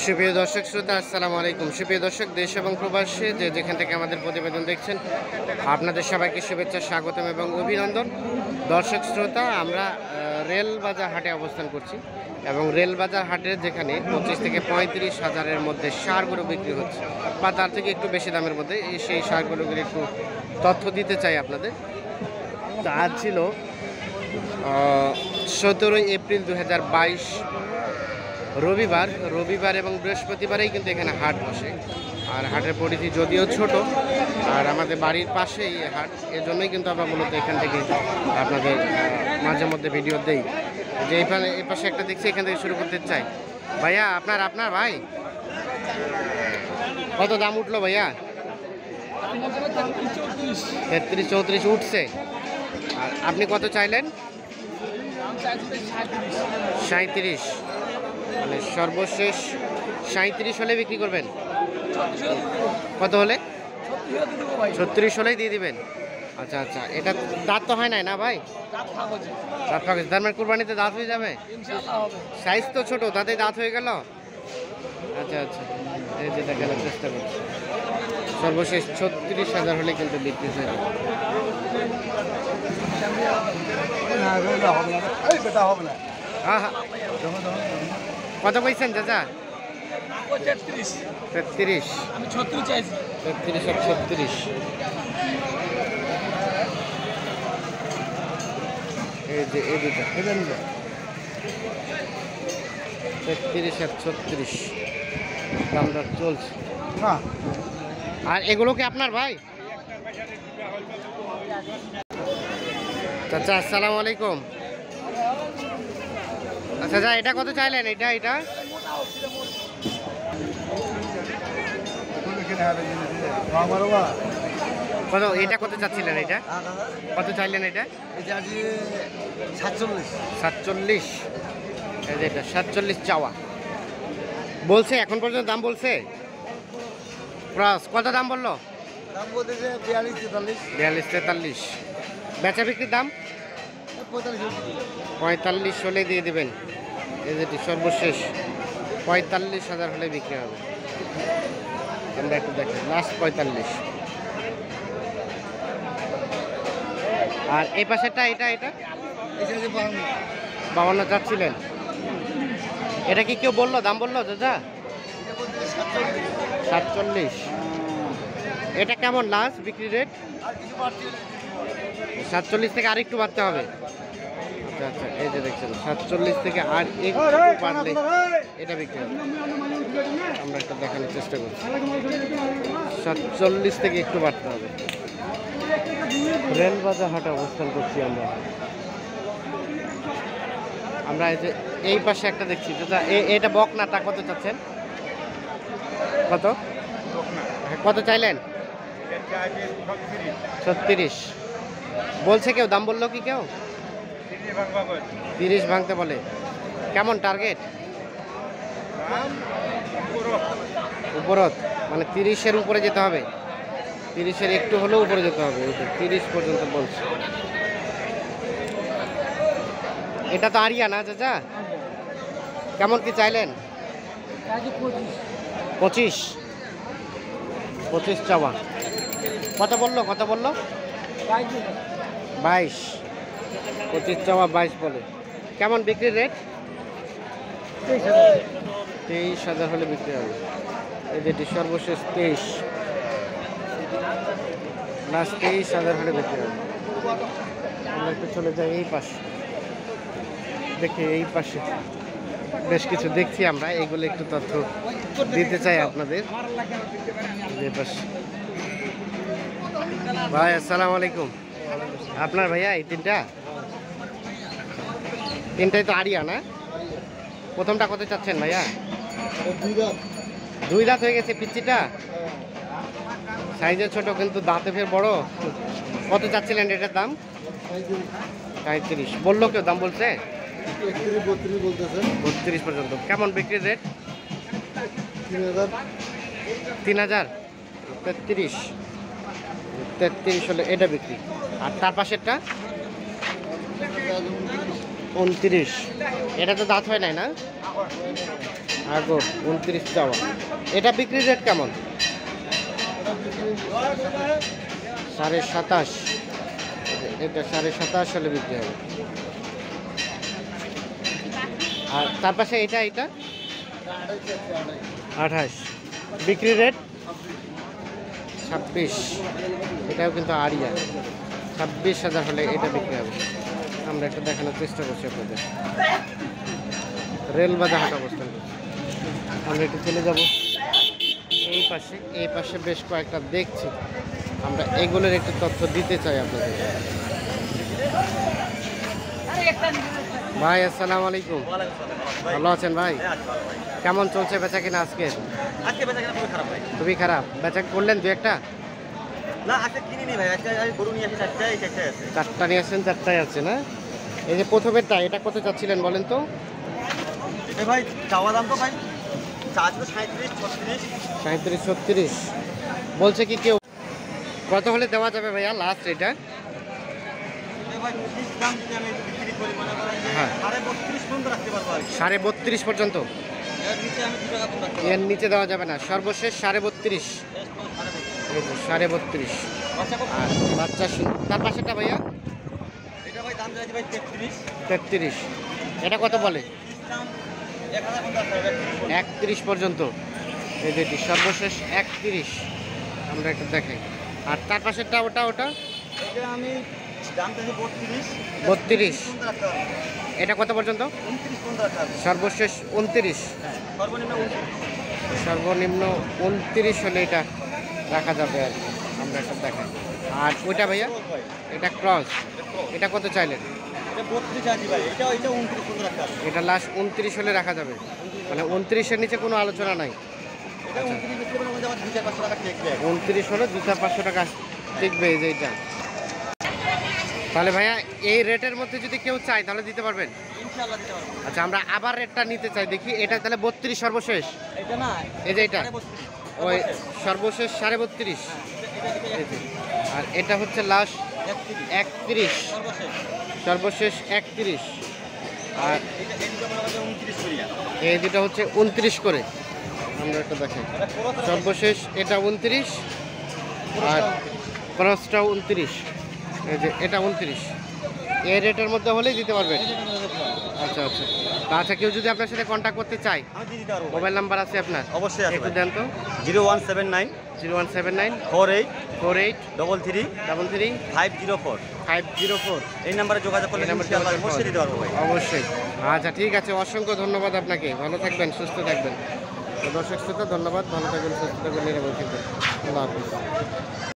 সুপ্রিয় দর্শক শ্রোতা আসসালামু আলাইকুম। সুপ্রিয় দর্শক, দেশ এবং প্রবাসে যেখান থেকে আমাদের প্রতিবেদন দেখছেন, আপনাদের সবাইকে শুভেচ্ছা, স্বাগতম এবং অভিনন্দন। দর্শক শ্রোতা, আমরা রেলবাজার হাটে অবস্থান করছি এবং রেলবাজার হাটে যেখানে 25 থেকে 35 হাজারের মধ্যে ষাঁড় গরু বিক্রি হচ্ছে বা তার থেকে একটু বেশি দামের মধ্যে, সেই ষাঁড় গরুগুলি একটু তথ্য দিতে চাই আপনাদের। তো আজ ছিল 17 এপ্রিল 2022 রবিবার এবং বৃহস্পতিবারেই কিন্তু এখানে হাট বসে। আর হাটের পরিধি যদিও ছোট, আর আমাদের বাড়ির পাশেই হাট, এজন্যই কিন্তু আমরা মূলত এখান থেকে আপনাদের মাঝে মধ্যে ভিডিও দেই। যে এই পাশে একটা দেখছি, এখান থেকে শুরু করতে চাই। ভাইয়া আপনার ভাই কত দাম উঠলো ভাইয়া? 33-34 উঠছে। আর আপনি কত চাইলেন? 37, মানে সর্বশেষ 37 হলে বিক্রি করবেন? কত হলে? 36 হলেই দিয়ে দিবেন। আচ্ছা আচ্ছা, এটা দাঁত তো হয় নাই না ভাই? দাঁত পাকে, তার মানে কুরবানিতে দাঁত হয়ে যাবে? সাইজ তো ছোট, তাতে দাঁত হয়ে গেল। আচ্ছা আচ্ছা, এই যে দেখানোর চেষ্টা করছি, সর্বশেষ 36,000 হলে কিন্তু বিক্রি হয়ে যাবে। কত কইছেন চাচা? 33। আমি 36 চাইছি। 33 আর 36, এই যে এই দুটো, এটা নিবে 33 আর 36 দামটা চলছে। আর এগুলো কি আপনার ভাই? চাচা আসসালামু আলাইকুম। আচ্ছা যা, এটা কত চাইলেন? এটা কত? এটা কত চাচ্ছিলেন? এটা কত চাইলেন? এটা 47। এই যে এটা 47 চাওয়া বলছে, এখন পর্যন্ত দাম বলছে। কত দাম বললো? 42-43। বেচা বিক্রির দাম 45 হলে দিয়ে দেবেন। এই যেটি সর্বশেষ 45,000 হলে বিক্রি হবে। আমরা একটু দেখি, লাস্ট 45। আর এই পাশেরটা, এটা 52 চাচ্ছিলেন। এটা কি কেউ বললো, দাম বললো দাদা? 47। এটা কেমন লাস্ট বিক্রি রেট? 47 থেকে আর একটু বাড়তে হবে। আচ্ছা আচ্ছা, এই যে দেখছেন 47 থেকে আর একটু বাড়লে এটা বিক্রি হবে। আমরা একটা দেখানোর চেষ্টা করছি, 47 থেকে একটু বাড়তে হবে। রেলবাজার হাটে অবস্থান করছি আমরা এই যে এই পাশে একটা দেখছি যেটা, এটা বকনাটা কত চাচ্ছেন? কত চাইলেন? 36 বলছে কেউ, দাম বললো কি কেউ? 30 ভাঙতে বলে। কেমন টার্গেট? উপরত, মানে 30-এর উপরে যেতে হবে। 30-এর একটু হলেও উপরে যেতে হবে। 30 পর্যন্ত বলছে। এটা তো আরিয়া না চাচা? কেমন কি চাইলেন? 25 চাওয়া। কত বললো? 22। 25 চাওয়া, 22 বলে। কেমন বিক্রির রেট? 23,000 হলে বিক্রি হবে। এই যেটি সর্বশেষ 23, লাস্ট 23,000 হলে বিক্রি হবে। আমরা একটু চলে যাই এই পাশে, দেখি এই পাশে বেশ কিছু দেখছি আমরা, এইগুলো একটু তথ্য দিতে চাই আপনাদের। ভাই আসসালামু আলাইকুম। আপনার ভাইয়া এই তিনটাই তো আরিয়া না? প্রথমটা কত চাচ্ছেন ভাইয়া? 2 দাঁত হয়ে গেছে পিচ্চিটা, সাইজে ছোট কিন্তু দাঁতে ফের বড়। কত চাচ্ছিলেন এটার দাম? 35 বললো কেউ, দাম বলছে? 32 পর্যন্ত। কেমন বিক্রির রেট? 3,000। 33 হলে এটা বিক্রি। আর তার পাশেরটা 29। এটা তো দাঁত হয় নাই না? আগর 29 চাওয়া। এটা বিক্রির রেট কেমন? 27.5। এটা 27.5 হলে বিক্রি হবে। আর তার পাশে এটা 28 বিক্রি রেট 26। এটাও কিন্তু আরিয়া 26,000 হলে এটা বিক্রি হবে। আমরা একটু দেখানোর চেষ্টা করছি আপনাদের। রেল বাজার হাট অবস্থান করছি। আমরা একটু চলে যাব এই পাশে বেশ কয়েকটা দেখছি, আমরা এগুলোর একটু তথ্য দিতে চাই আপনাদের। ভাই আসসালামু আলাইকুম, ভালো আছেন ভাই? কেমন চলছে বেচা কিনা আজকে? খুবই খারাপ। বেচা করলেন দু একটা? চারটা নিয়ে আসছেন, চারটায় আছে না? এই যে প্রথমেরটা, এটা কত চাচ্ছিলেন বলেন তো? ভাই চাওয়া দাম তো ভাই 37, 36 বলছে কি কেউ? কত হলে দেওয়া যাবে ভাইয়া লাস্ট এটা? হ্যাঁ 32.5 পর্যন্ত। এর নিচে দেওয়া যাবে না, সর্বশেষ 32.5। 32.5 আর বাচ্চা তার পাশেটা ভাইয়া 33। এটা কত বলে? 31 পর্যন্ত। এই যেটি সর্বশেষ 31। আমরা একটু দেখাই। আর তার পাশেরটা ওটা আমি 32। এটা কত পর্যন্ত? সর্বশেষ 29। সর্বনিম্ন 29 হলে এটা রাখা যাবে আর কি। আমরা একটা দেখাই। আর ওইটা ভাইয়া এটা ক্রস, এটা কত চাইলেন? এটা লাস্ট 29 হলে রাখা যাবে, মানে 29-এর নিচে কোনো আলোচনা নাই। 29 হলে 200-500 টাকা টিকবে এই যে এটা। তাহলে ভাইয়া এই রেটের মধ্যে যদি কেউ চায় তাহলে দিতে পারবেন? আচ্ছা, আমরা আবার রেটটা নিতে চাই, দেখি। এটা তাহলে 32 সর্বশেষ। এই যে এটা ওই সর্বশেষ 32.5। আর এটা হচ্ছে লাস্ট 31, সর্বশেষ 31। আর এই দুটো হচ্ছে 29 করে। আমরা একটা দেখাই। সর্বশেষ এটা 29 আর ক্রসটাও 29। এই যে এটা 29। এই রেটের মধ্যে হলেই দিতে পারবেন? আচ্ছা আচ্ছা। আচ্ছা, কেউ যদি আপনার সাথে কন্ট্যাক্ট করতে চায়, মোবাইল নাম্বার আছে আপনার? অবশ্যই আছে, একটু দেন তো। 0179 48 33 504। এই নাম্বারে যোগাযোগ করলে অবশ্যই দিতে পারবো ভাই। অবশ্যই। আচ্ছা ঠিক আছে, অসংখ্য ধন্যবাদ আপনাকে। ভালো থাকবেন, সুস্থ থাকবেন। দর্শক শ্রোতা ধন্যবাদ, ভালো থাকবেন, সুস্থ থাকবেন, নিরাপদ থাকবেন। আল্লাহ হাফিজ।